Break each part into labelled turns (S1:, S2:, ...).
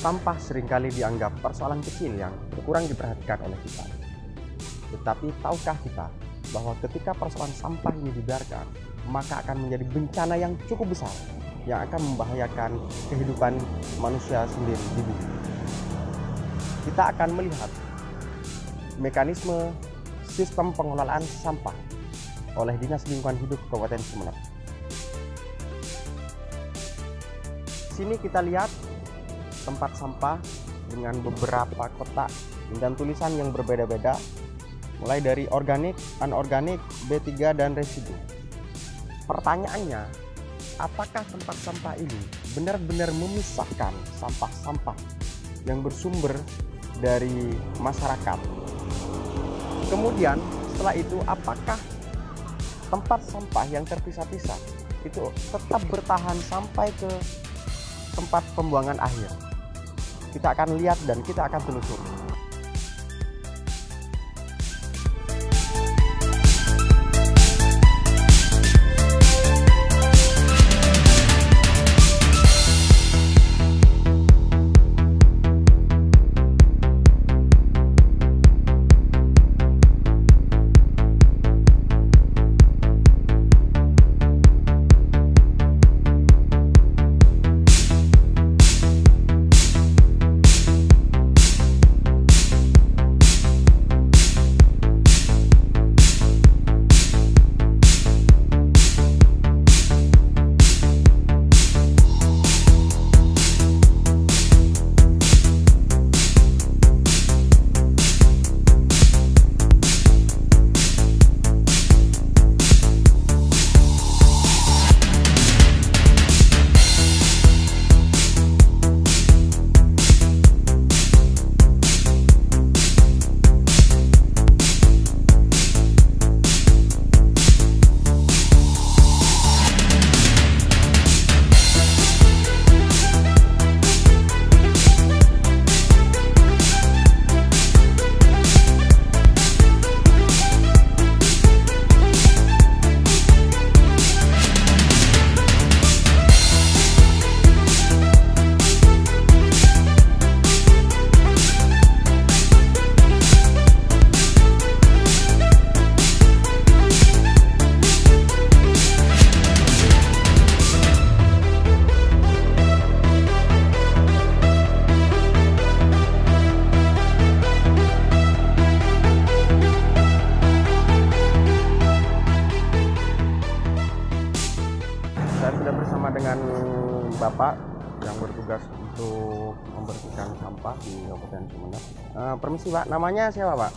S1: Sampah seringkali dianggap persoalan kecil yang kurang diperhatikan oleh kita. Tetapi tahukah kita bahwa ketika persoalan sampah ini dibiarkan, maka akan menjadi bencana yang cukup besar yang akan membahayakan kehidupan manusia sendiri di bumi. Kita akan melihat mekanisme sistem pengelolaan sampah oleh Dinas Lingkungan Hidup Kabupaten Sumeneb. Sini kita lihat tempat sampah dengan beberapa kotak dan tulisan yang berbeda-beda, mulai dari organik, anorganik, B3 dan residu. Pertanyaannya, apakah tempat sampah ini benar-benar memisahkan sampah-sampah yang bersumber dari masyarakat? Kemudian setelah itu, apakah tempat sampah yang terpisah-pisah itu tetap bertahan sampai ke tempat pembuangan akhir? Kita akan lihat dan kita akan telusuri. Saya sudah bersama dengan Bapak yang bertugas untuk membersihkan sampah di Kabupaten Sumeneb. Permisi Pak, namanya siapa Pak?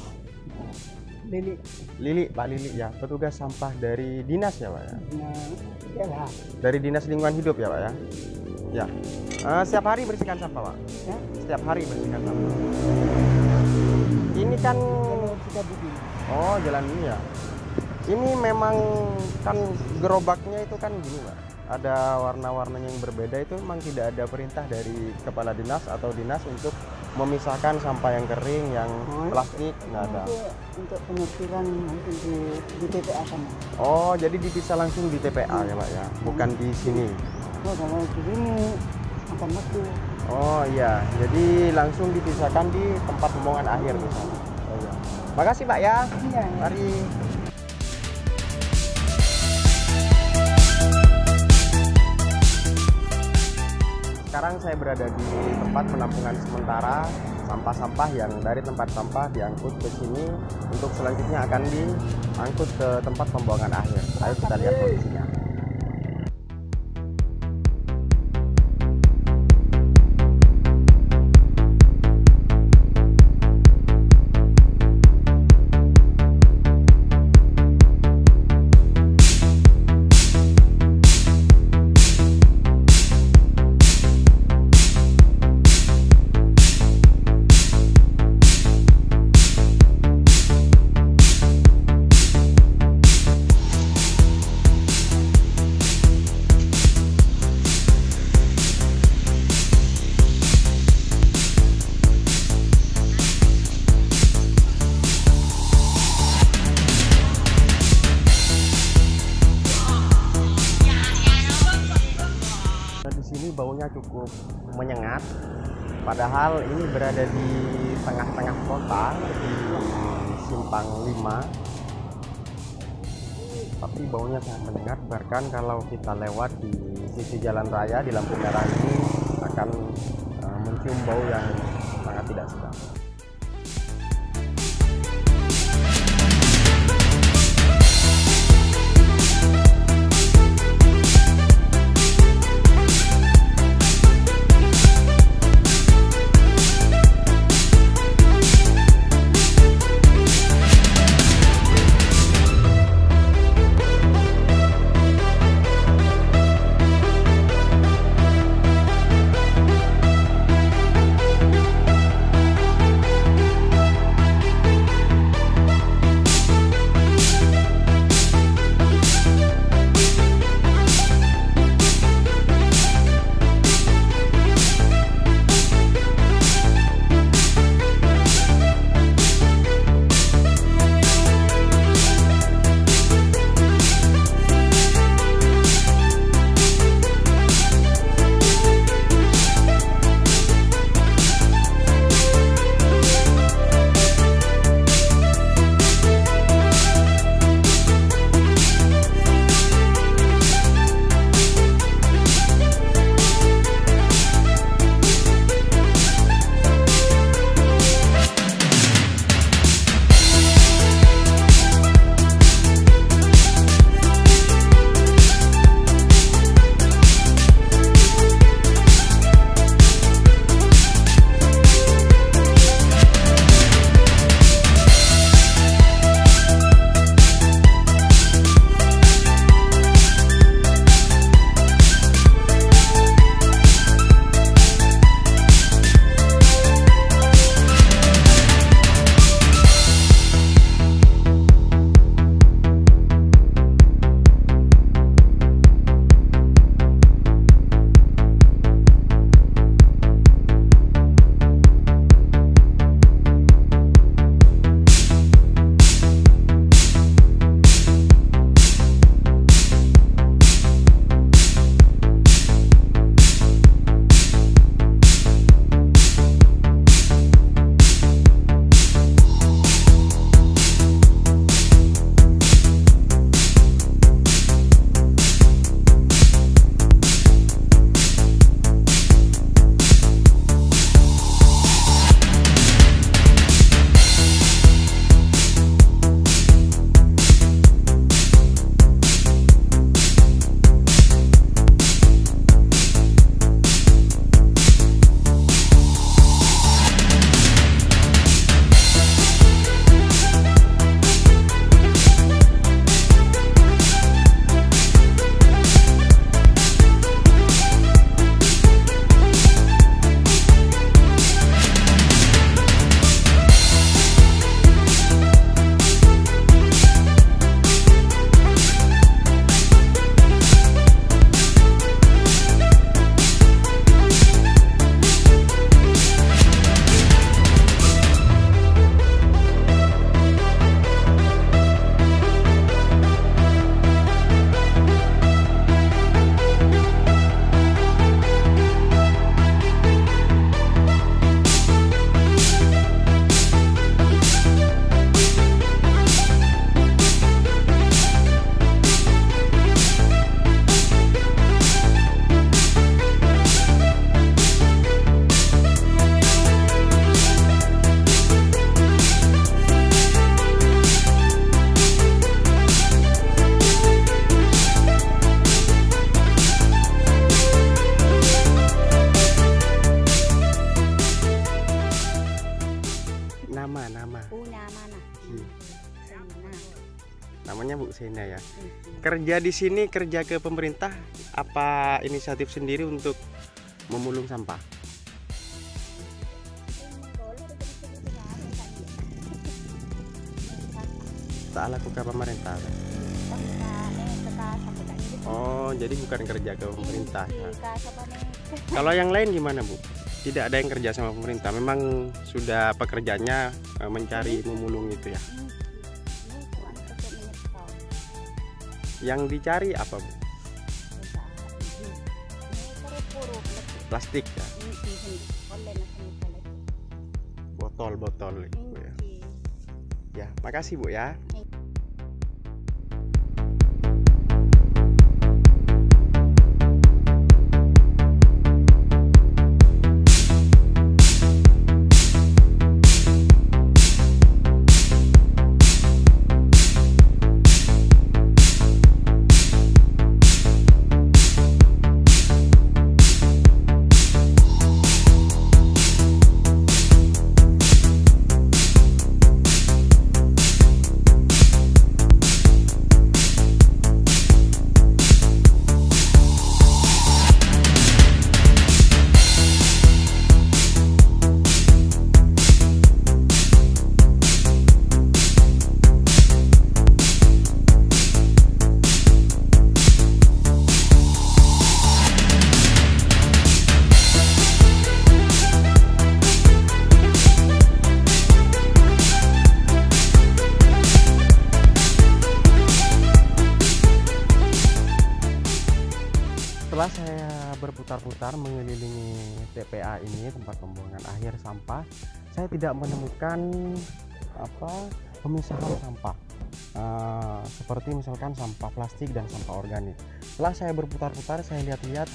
S2: Lili.
S1: Lili, Pak Lili ya, petugas sampah dari dinas ya Pak ya?
S2: Ya.
S1: Dari Dinas Lingkungan Hidup ya Pak ya? Ya. Setiap hari bersihkan sampah Pak?
S2: Ya.
S1: Setiap hari bersihkan sampah. Ini kan... Oh, jalan ini ya? Ini memang kan gerobaknya itu kan gini Pak, ada warna-warnanya yang berbeda, itu memang tidak ada perintah dari kepala dinas atau dinas untuk memisahkan sampah yang kering, yang plastik, nggak ada.
S2: Untuk penyortiran mungkin di TPA sana.
S1: Oh, jadi dipisah langsung di TPA ya Pak ya, bukan di sini.
S2: Oh, kalau di sini akan waktu.
S1: Oh iya, jadi langsung dipisahkan di tempat pembuangan akhir di sana. Oh, iya. Makasih Pak ya.
S2: Iya.
S1: Mari. Sekarang saya berada di tempat penampungan sementara sampah-sampah yang dari tempat sampah diangkut ke sini untuk selanjutnya akan diangkut ke tempat pembuangan akhir. Ayo kita lihat kondisinya. menyengat. Padahal ini berada di tengah-tengah kota di Simpang 5. Tapi baunya sangat menyengat, bahkan kalau kita lewat di sisi jalan raya di lampu merah ini akan mencium bau yang sangat tidak sedap. Namanya Bu Sena ya. Kerja di sini, kerja ke pemerintah, apa inisiatif sendiri untuk memulung sampah? Tak lakukan pemerintah. Oh, jadi bukan kerja ke pemerintah ya. Kalau yang lain gimana Bu? Tidak ada yang kerja sama pemerintah, memang sudah pekerjaannya mencari memulung itu ya. Yang dicari apa Bu? plastik ya,
S2: Online akan dikalat.
S1: botol-botol itu Bu ya. Ya, makasih Bu ya. Setelah saya berputar-putar mengelilingi TPA ini, tempat pembuangan akhir sampah, saya tidak menemukan pemisahan sampah seperti misalkan sampah plastik dan sampah organik. Setelah saya berputar-putar, saya lihat-lihat,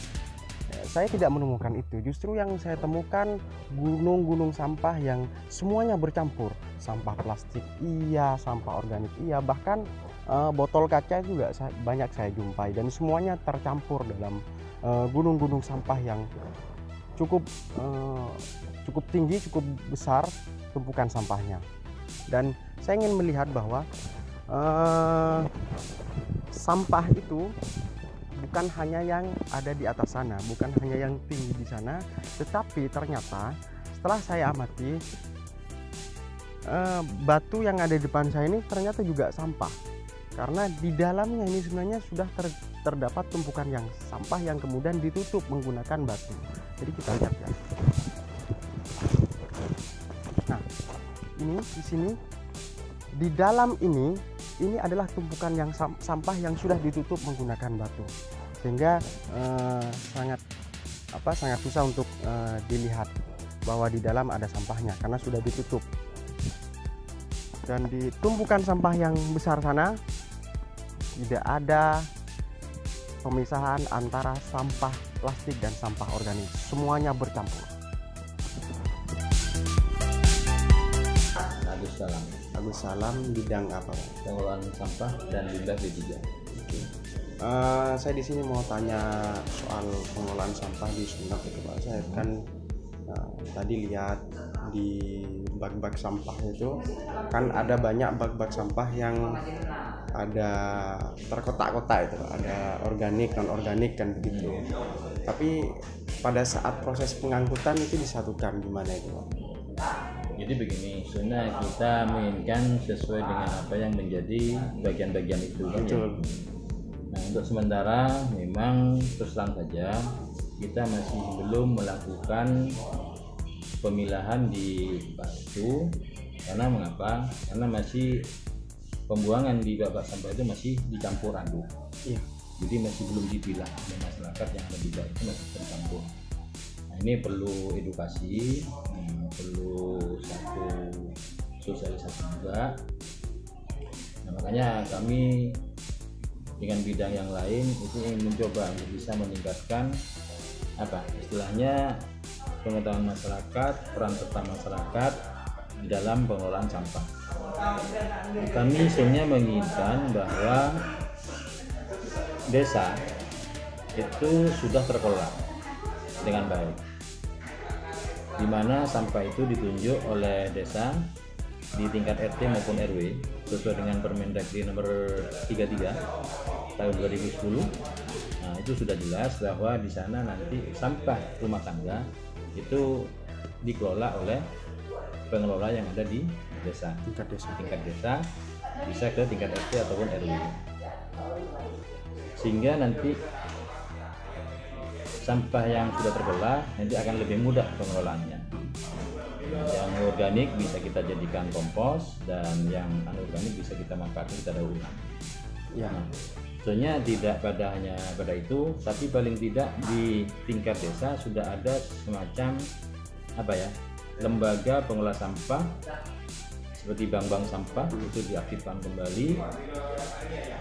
S1: saya tidak menemukan itu. Justru yang saya temukan gunung-gunung sampah yang semuanya bercampur. Sampah plastik iya, sampah organik iya, bahkan botol kaca juga banyak saya jumpai, dan semuanya tercampur dalam gunung-gunung sampah yang cukup tinggi, cukup besar tumpukan sampahnya. Dan saya ingin melihat bahwa sampah itu bukan hanya yang ada di atas sana, bukan hanya yang tinggi di sana, tetapi ternyata setelah saya amati, batu yang ada di depan saya ini ternyata juga sampah, karena di dalamnya ini sebenarnya sudah terdapat tumpukan yang sampah yang kemudian ditutup menggunakan batu. Jadi kita lihat ya. Nah, ini di sini di dalam ini adalah tumpukan yang sampah yang sudah ditutup menggunakan batu, sehingga sangat susah untuk dilihat bahwa di dalam ada sampahnya karena sudah ditutup. Dan di tumpukan sampah yang besar sana tidak ada pemisahan antara sampah plastik dan sampah organik, semuanya bercampur. Agus Salam bidang apa?
S3: Pengelolaan sampah dan limbah B3.
S1: Saya di sini mau tanya soal pengelolaan sampah di Sumeneb itu Pak. Saya kan tadi lihat di bak-bak sampah itu kan ada banyak bak-bak sampah yang ada terkotak-kotak itu, ada organik, non organik kan begitu. Tapi pada saat proses pengangkutan itu disatukan gimana itu Pak?
S3: Jadi begini, sebenarnya kita menginginkan sesuai dengan apa yang menjadi bagian-bagian itu kan ya. Nah, untuk sementara memang terus terang saja kita masih belum melakukan pemilahan di batu. Karena mengapa? Karena masih pembuangan di bak sampah itu masih dicampur aduk.
S1: Iya.
S3: Jadi masih belum dipilah oleh masyarakat yang ada di bak itu masih tercampur. Nah, ini perlu edukasi, perlu satu sosialisasi juga. Nah, makanya kami dengan bidang yang lain itu ingin mencoba untuk bisa meningkatkan istilahnya pengetahuan masyarakat, peran serta masyarakat di dalam pengelolaan sampah. Kami sebenarnya menginginkan bahwa desa itu sudah terkelola dengan baik, di mana sampah itu ditunjuk oleh desa di tingkat RT maupun RW sesuai dengan Permendagri nomor 33 tahun 2010. Nah, itu sudah jelas bahwa di sana nanti sampah rumah tangga itu dikelola oleh pengelola yang ada di desa, tingkat desa bisa ke tingkat RT ataupun RW, sehingga nanti sampah yang sudah terkelola nanti akan lebih mudah pengelolaannya. Yang organik bisa kita jadikan kompos dan yang anorganik bisa kita manfaatkan, kita daur ulang.
S1: Ya.
S3: Sebenarnya tidak hanya pada itu, tapi paling tidak di tingkat desa sudah ada semacam lembaga pengelola sampah seperti bank-bank sampah itu diaktifkan kembali,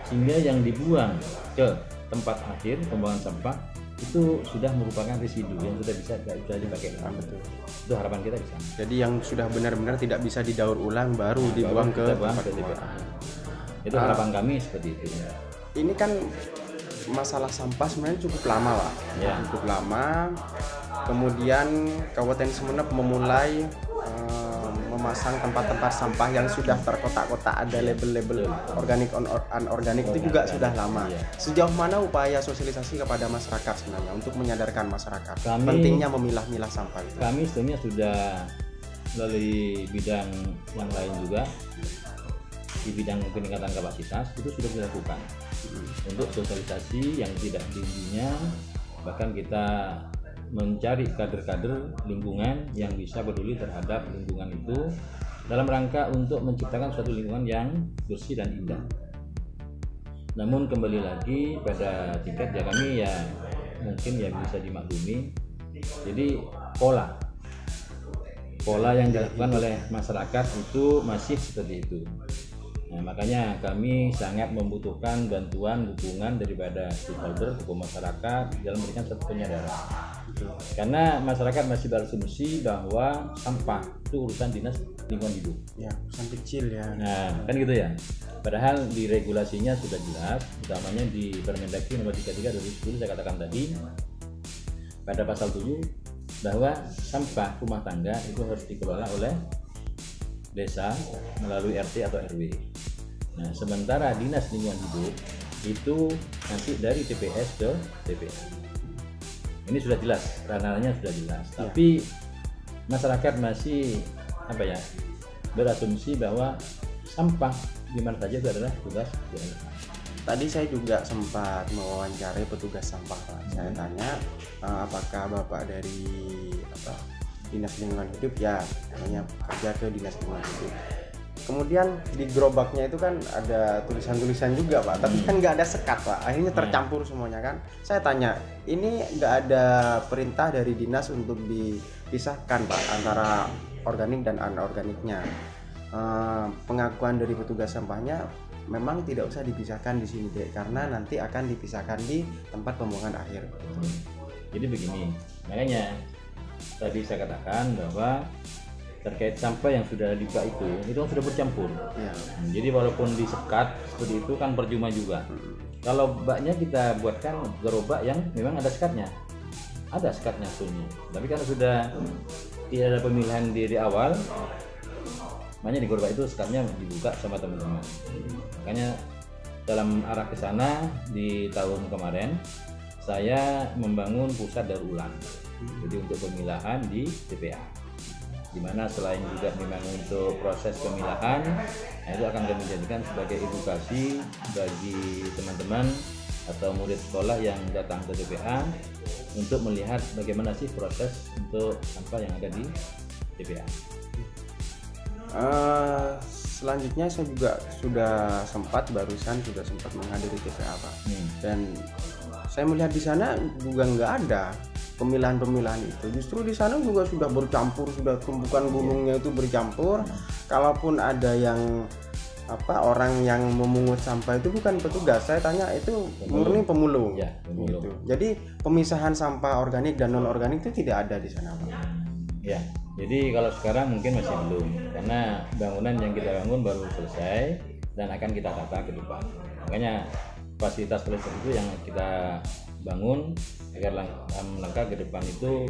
S3: sehingga yang dibuang ke tempat akhir pembuangan sampah itu sudah merupakan residu yang sudah bisa dipakai.
S1: Betul.
S3: Itu harapan kita di sana.
S1: Jadi yang sudah benar-benar tidak bisa didaur ulang baru dibuang ke tempat
S3: TPA.
S1: pembuangan.
S3: Itu harapan kami seperti itu.
S1: Ini kan masalah sampah sebenarnya cukup lama, Pak.
S3: Ya.
S1: Cukup lama. Kemudian Kabupaten Sumeneb memulai memasang tempat-tempat sampah yang sudah terkotak-kotak, ada label-label organik anorganik, itu juga sudah lama.
S3: Iya.
S1: Sejauh mana upaya sosialisasi kepada masyarakat sebenarnya untuk menyadarkan masyarakat pentingnya memilah-milah sampah itu?
S3: Kami sebenarnya sudah melalui bidang yang lain juga, di bidang peningkatan kapasitas itu sudah dilakukan untuk sosialisasi yang tidak tingginya, bahkan kita mencari kader-kader lingkungan yang bisa peduli terhadap lingkungan itu dalam rangka untuk menciptakan suatu lingkungan yang bersih dan indah. Namun kembali lagi pada tingkat kami mungkin bisa dimaklumi, jadi pola yang dilakukan oleh masyarakat itu masih seperti itu. Nah, makanya kami sangat membutuhkan bantuan dukungan daripada stakeholder, tokoh masyarakat dalam memberikan satu penyadaran. Karena masyarakat masih berasumsi bahwa sampah itu urusan dinas lingkungan hidup.
S1: Ya, urusan kecil ya.
S3: Nah, kan gitu ya. Padahal di regulasinya sudah jelas, utamanya di Permendagri nomor 33 2010 saya katakan tadi pada pasal 7 bahwa sampah rumah tangga itu harus dikelola oleh desa melalui RT atau RW. Nah, sementara dinas lingkungan hidup itu nanti dari TPS ke TPA. Ini sudah jelas, ranahnya sudah jelas. Tapi masyarakat masih berasumsi bahwa sampah di mana saja itu adalah tugas BLH.
S1: Tadi saya juga sempat mewawancarai petugas sampah, Pak. Saya tanya apakah Bapak dari Dinas Lingkungan Hidup, ya namanya kerja ke Dinas Lingkungan Hidup. Kemudian di gerobaknya itu kan ada tulisan-tulisan juga, Pak, tapi kan nggak ada sekat, Pak. Akhirnya tercampur semuanya kan. Saya tanya, ini nggak ada perintah dari dinas untuk dipisahkan, Pak, antara organik dan anorganiknya. Pengakuan dari petugas sampahnya memang tidak usah dipisahkan di sini, Dek, karena nanti akan dipisahkan di tempat pembuangan akhir.
S3: Jadi begini, makanya tadi saya katakan bahwa terkait sampah yang sudah dibuka itu kan sudah bercampur.
S1: Ya.
S3: Jadi walaupun disekat seperti itu kan percuma juga. Kalau baknya kita buatkan gerobak yang memang ada sekatnya sebenarnya. Tapi karena sudah tidak ada pemilihan dari awal, makanya di gerobak itu sekatnya dibuka sama teman-teman. Makanya dalam arah ke sana di tahun kemarin saya membangun pusat daur ulang. Jadi untuk pemilahan di TPA, di mana selain juga memang untuk proses pemilahan, itu akan kami jadikan sebagai edukasi bagi teman-teman atau murid sekolah yang datang ke TPA untuk melihat bagaimana sih proses untuk sampah yang ada di TPA.
S1: Selanjutnya saya juga sudah sempat menghadiri TPA, Pak. Dan saya melihat di sana juga nggak ada pemilahan itu. Justru di sana juga sudah bercampur, sudah tumpukan gunungnya itu bercampur. Kalaupun ada yang orang yang memungut sampah itu bukan petugas, saya tanya itu murni pemulung.
S3: Ya, pemulung.
S1: Gitu. Jadi pemisahan sampah organik dan non organik itu tidak ada di sana, Pak.
S3: Ya, jadi kalau sekarang mungkin masih belum, karena bangunan yang kita bangun baru selesai dan akan kita tata ke depan. Makanya fasilitas itu yang kita bangun agar langkah ke depan itu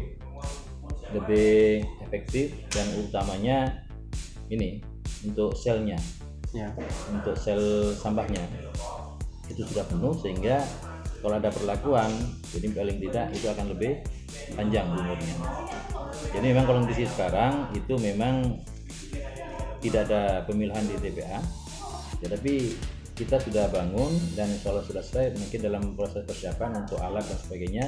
S3: lebih efektif, dan utamanya ini untuk selnya, untuk sel sampahnya itu sudah penuh, sehingga kalau ada perlakuan jadi paling tidak itu akan lebih panjang umurnya. Jadi memang kondisi sekarang itu memang tidak ada pemilahan di TPA, tetapi kita sudah bangun dan insya Allah sudah selesai, mungkin dalam proses persiapan untuk alat dan sebagainya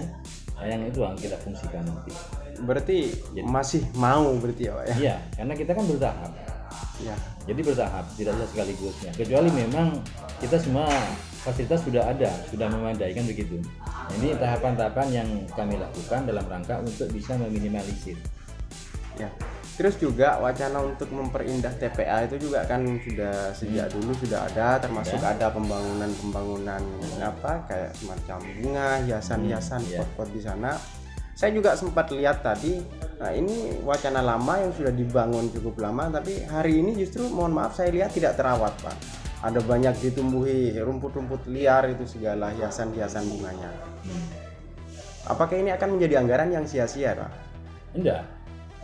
S3: yang itu yang kita fungsikan nanti.
S1: Berarti masih mau berarti ya, Pak ya?
S3: Iya, karena kita kan bertahap.
S1: Ya.
S3: Jadi bertahap, tidak sekaligus ya. Kecuali memang kita semua fasilitas sudah ada, sudah memadai kan begitu. Ini tahapan-tahapan yang kami lakukan dalam rangka untuk bisa meminimalisir.
S1: Ya. Terus juga wacana untuk memperindah TPA itu juga kan sudah sejak dulu sudah ada, termasuk ada pembangunan apa kayak semacam bunga, hiasan-hiasan, pot-pot di sana. Saya juga sempat lihat tadi, nah ini wacana lama yang sudah dibangun cukup lama, tapi hari ini justru mohon maaf saya lihat tidak terawat, Pak. Ada banyak ditumbuhi rumput-rumput liar itu segala hiasan-hiasan bunganya. Apakah ini akan menjadi anggaran yang sia-sia, Pak?
S3: Enggak.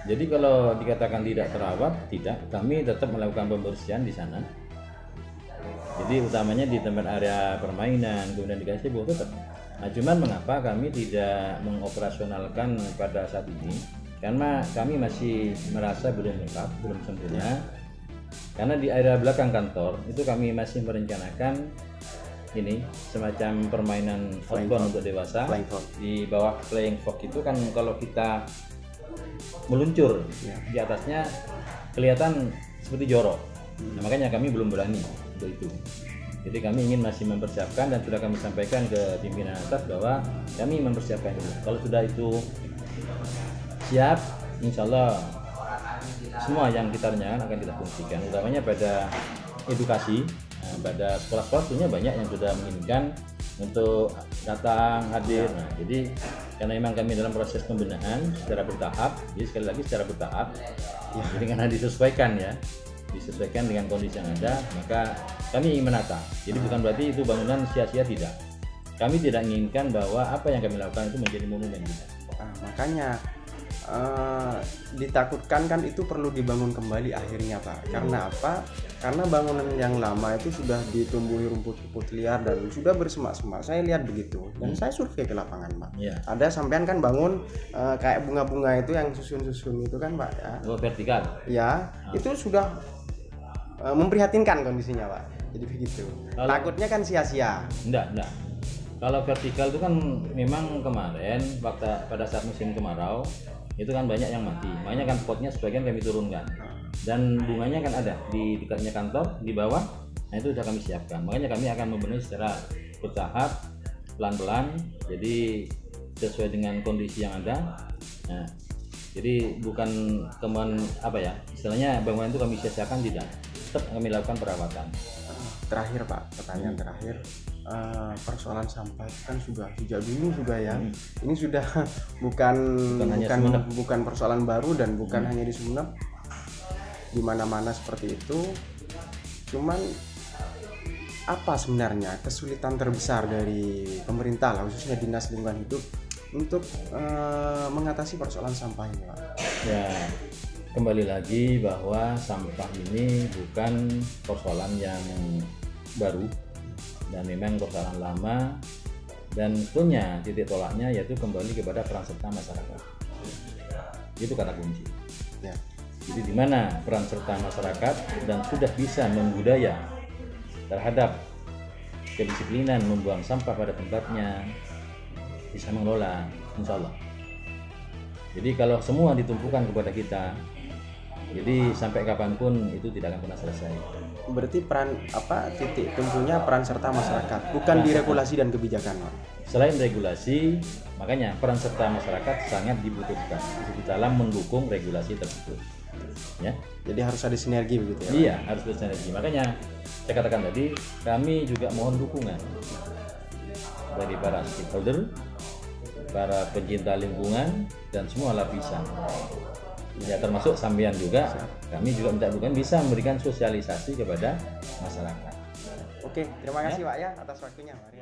S3: Jadi kalau dikatakan tidak terawat, tidak. Kami tetap melakukan pembersihan di sana. Jadi utamanya di tempat area permainan, kemudian di gazebo tetap. Nah, cuman mengapa kami tidak mengoperasionalkan pada saat ini? Karena kami masih merasa belum lengkap, belum sempurna. Karena di area belakang kantor itu kami masih merencanakan ini semacam permainan outbound untuk dewasa. Di bawah playing fog itu kan kalau kita meluncur di atasnya kelihatan seperti jorok. Nah, makanya kami belum berani untuk itu. Jadi kami ingin masih mempersiapkan dan sudah kami sampaikan ke pimpinan atas bahwa kami mempersiapkan itu. Kalau sudah itu siap, insya Allah semua yang kita rencanakan akan kita fungsikan. Utamanya pada edukasi, pada sekolah-sekolah tentunya banyak yang sudah menginginkan untuk datang hadir. Nah, jadi karena memang kami dalam proses pembenahan secara bertahap, jadi sekali lagi secara bertahap. Jadi karena disesuaikan dengan kondisi yang ada, maka kami ingin menata. Jadi bukan berarti itu bangunan sia-sia, tidak. Kami tidak menginginkan bahwa apa yang kami lakukan itu menjadi monumen kita.
S1: Makanya ditakutkan kan itu perlu dibangun kembali akhirnya, Pak. Karena apa? Karena bangunan yang lama itu sudah ditumbuhi rumput-rumput liar dan sudah bersemak-semak. Saya lihat begitu dan saya survei ke lapangan, Pak. Ada sampean kan bangun kayak bunga-bunga itu yang susun-susun itu kan, Pak, ya.
S3: Oh, vertikal.
S1: Ya, itu sudah memprihatinkan kondisinya, Pak. Jadi begitu. Takutnya kan sia-sia.
S3: Enggak. Kalau vertikal itu kan memang kemarin pada saat musim kemarau itu kan banyak yang mati. Makanya kan potnya sebagian kami turunkan. Dan bunganya kan ada di dekatnya kantor di bawah. Nah, itu sudah kami siapkan. Makanya kami akan membenahi secara bertahap, pelan-pelan. Jadi sesuai dengan kondisi yang ada. Nah, jadi bukan istilahnya bangunan itu kami sia-siakan, tidak. Tetap kami lakukan perawatan.
S1: Terakhir, Pak, pertanyaan terakhir. Persoalan sampah kan sudah sejak dulu juga ya. Ini sudah bukan persoalan baru dan bukan hanya di Sumeneb, di mana-mana seperti itu. Cuman apa sebenarnya kesulitan terbesar dari pemerintah lah, khususnya Dinas Lingkungan Hidup untuk mengatasi persoalan sampah ini, Pak?
S3: Ya, kembali lagi bahwa sampah ini bukan persoalan yang baru dan memang persoalan lama, dan tentunya titik tolaknya yaitu kembali kepada peran serta masyarakat. Itu kata kunci.
S1: Ya.
S3: Jadi di mana peran serta masyarakat dan sudah bisa membudaya terhadap kedisiplinan membuang sampah pada tempatnya, bisa mengelola, insya Allah. Jadi kalau semua ditumpukan kepada kita, jadi sampai kapanpun itu tidak akan pernah selesai.
S1: Berarti titik tumpunya peran serta masyarakat, bukan di regulasi dan kebijakan, Pak.
S3: Selain regulasi, makanya peran serta masyarakat sangat dibutuhkan di dalam mendukung regulasi tersebut. Ya.
S1: Jadi harus ada sinergi begitu ya, Pak?
S3: Iya, harus ada sinergi. Makanya saya katakan tadi, kami juga mohon dukungan dari para stakeholder, para pencinta lingkungan, dan semua lapisan. Ya, termasuk sampean juga, kami juga minta dukungan bisa memberikan sosialisasi kepada masyarakat.
S1: Oke, terima kasih Pak ya atas waktunya. Mari.